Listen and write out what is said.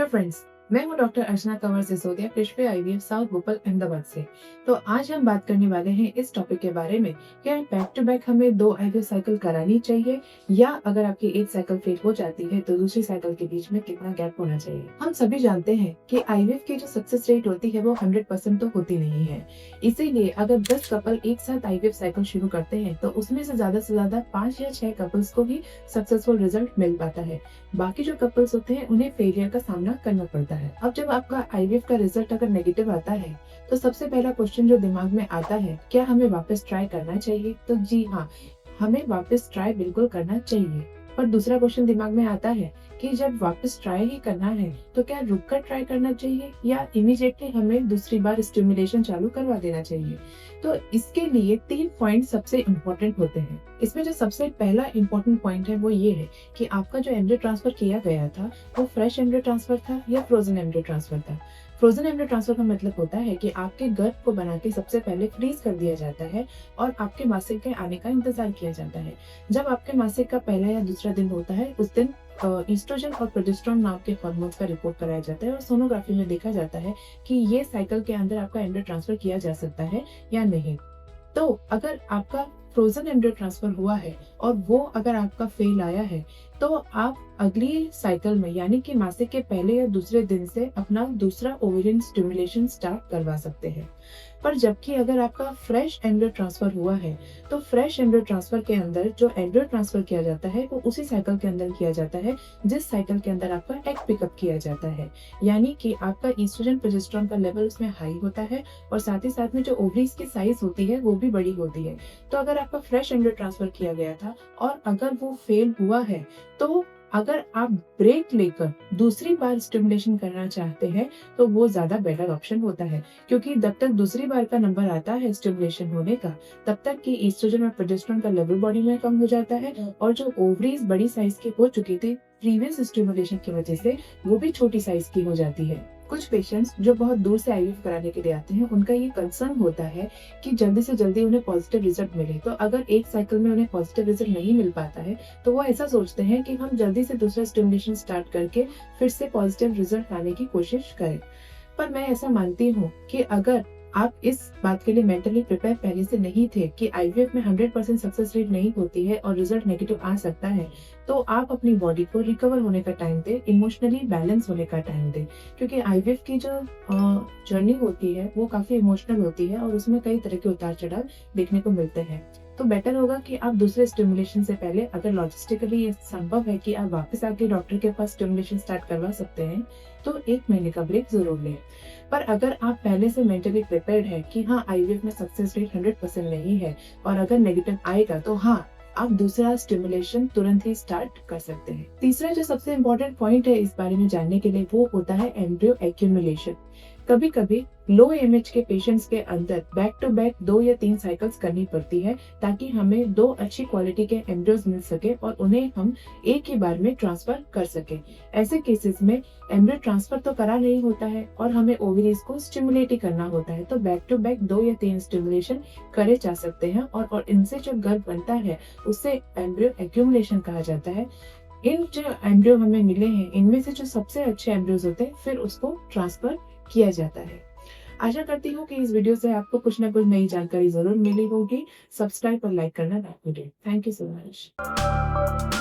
Hello friends, मैं हूं doctor अर्चना Kanwar Sisodia, Krishna IVF south Bhopal Ahmedabad से। तो आज हम बात करने वाले हैं इस टॉपिक के बारे में कि बैक टू बैक हमें 2 आईवीएफ साइकिल करानी चाहिए या अगर आपकी एक साइकिल फेल हो जाती है तो दूसरी साइकिल के बीच में कितना गैप होना चाहिए। हम सभी जानते हैं कि आईवीएफ की जो सक्सेस रेट होती है वो 100% तो होती नहीं है। इसीलिए अगर 10 कपल एक साथ आईवीएफ साइकिल शुरू करते हैं तो उसमें से ज्यादा 5 या 6 कपल्स को ही सक्सेसफुल रिजल्ट मिल पाता है। बाकी जो कपल्स होते हैं उन्हें फेलियर का सामना करना पड़ता है। अब जब आपका आईवीएफ का रिजल्ट अगर नेगेटिव आता है तो सबसे पहला क्वेश्चन जो दिमाग में आता है, क्या हमें वापस ट्राई करना चाहिए? तो जी हाँ, हमें वापस ट्राई बिल्कुल करना चाहिए। पर दूसरा क्वेश्चन दिमाग में आता है कि जब वापस ट्राई ही करना है तो क्या रुककर ट्राई करना चाहिए या इमीडिएटली हमें दूसरी बार स्टिमुलेशन चालू करवा देना चाहिए? तो इसके लिए 3 पॉइंट सबसे इम्पोर्टेंट होते हैं। इसमें जो सबसे पहला इम्पोर्टेंट पॉइंट है वो ये है कि आपका जो एम्ब्रियो ट्रांसफर किया गया था वो फ्रेश एम्ब्रियो ट्रांसफर था या फ्रोजन एम्ब्रियो ट्रांसफर था। फ्रोजन एम्ब्रियो ट्रांसफर का मतलब होता है कि आपके गर्भ को बना के सबसे पहले फ्रीज कर दिया जाता है और आपके मासिक के आने का इंतजार किया जाता है। जब आपके मासिक का पहला या दूसरा दिन होता है उस दिन ईस्ट्रोजन और प्रोजेस्टेरोन नाम के हार्मोन्स का रिपोर्ट कराया जाता है और सोनोग्राफी में देखा जाता है कि ये साइकिल के अंदर आपका एम्ब्रियो ट्रांसफर किया जा सकता है या नहीं। तो अगर आपका फ्रोजन एम्ब्रियो ट्रांसफर हुआ है और वो अगर आपका फेल आया है तो आप अगली साइकिल में यानी कि मासिक के पहले या दूसरे दिन से अपना दूसरा ओवेरियन स्टिमुलेशन स्टार्ट करवा सकते हैं। पर जबकि अगर आपका फ्रेश एम्ब्रियो ट्रांसफर हुआ है तो फ्रेश एम्ब्रियो ट्रांसफर के अंदर जो एम्ब्रियो ट्रांसफर किया जाता है वो उसी साइकिल के अंदर किया जाता है जिस साइकिल के अंदर आपका एग पिकअप किया जाता है। यानी कि आपका ईस्ट्रोजन प्रोजेस्टेरोन का लेवल उसमें हाई होता है और साथ ही साथ में जो ओवरीज की साइज होती है वो भी बड़ी होती है। तो अगर आपका फ्रेश एम्ब्रियो ट्रांसफर किया गया था और अगर वो फेल हुआ है तो अगर आप ब्रेक लेकर दूसरी बार स्टिमुलेशन करना चाहते हैं तो वो ज्यादा बेटर ऑप्शन होता है, क्योंकि जब तक दूसरी बार का नंबर आता है स्टिमुलेशन होने का तब तक कि ईस्ट्रोजन और प्रोजेस्टेरोन का लेवल बॉडी में कम हो जाता है और जो ओवरीज बड़ी साइज की हो चुकी थी प्रीवियस स्टिमुलेशन की वजह से वो भी छोटी साइज की हो जाती है। कुछ पेशेंट्स जो बहुत दूर से आईवीएफ कराने के लिए आते हैं उनका ये कंसर्न होता है कि जल्दी से जल्दी उन्हें पॉजिटिव रिजल्ट मिले। तो अगर एक साइकिल में उन्हें पॉजिटिव रिजल्ट नहीं मिल पाता है तो वो ऐसा सोचते हैं कि हम जल्दी से दूसरा स्टिमुलेशन स्टार्ट करके फिर से पॉजिटिव रिजल्ट लाने की कोशिश करें। पर मैं ऐसा मानती हूँ कि अगर आप इस बात के लिए मेंटली प्रिपेयर पहले से नहीं थे कि आईवीएफ में 100% सक्सेस रेट नहीं होती है और रिजल्ट नेगेटिव आ सकता है, तो आप अपनी बॉडी को रिकवर होने का टाइम दें, इमोशनली बैलेंस होने का टाइम दें। क्योंकि आईवीएफ की जो जर्नी होती है वो काफी इमोशनल होती है और उसमें कई तरह के उतार चढ़ाव देखने को मिलते हैं। तो बेटर होगा कि आप दूसरे स्टिमुलेशन से पहले, अगर लॉजिस्टिकली ये संभव है कि आप वापस आके डॉक्टर के पास स्टिमुलेशन स्टार्ट करवा सकते हैं, तो 1 महीने का ब्रेक जरूर लें। पर अगर आप पहले से मेंटली प्रिपेयर्ड है कि हाँ आईवीएफ में सक्सेस रेट 100% नहीं है और अगर नेगेटिव आएगा तो हाँ आप दूसरा स्टिमुलेशन तुरंत ही स्टार्ट कर सकते हैं। तीसरा जो सबसे इम्पोर्टेंट पॉइंट है इस बारे में जानने के लिए वो होता है एम्ब्रियो एक्यूमुलेशन। कभी कभी लो एमएच के पेशेंट्स के अंदर बैक टू बैक 2 या 3 साइकिल्स करनी पड़ती है ताकि हमें 2 अच्छी क्वालिटी के एम्ब्रियोज मिल सके और उन्हें हम एक ही बार में ट्रांसफर कर सके। ऐसे केसेस में एम्ब्रियो ट्रांसफर तो करा नहीं होता है और हमें ओवरीज को स्टिमुलेट ही करना होता है, तो बैक टू बैक 2 या 3 स्टिमुलेशन करे जा सकते हैं और इनसे जो गर्भ बनता है उससे एम्ब्रियो एक्यूमुलेशन कहा जाता है। इन जो एम्ब्रियो हमें मिले हैं इनमें से जो सबसे अच्छे एम्ब्रियोज होते हैं फिर उसको ट्रांसफर किया जाता है। आशा करती हूँ कि इस वीडियो से आपको कुछ ना कुछ नई जानकारी जरूर मिली होगी। सब्सक्राइब और लाइक करना ना भूलें। Thank you so much.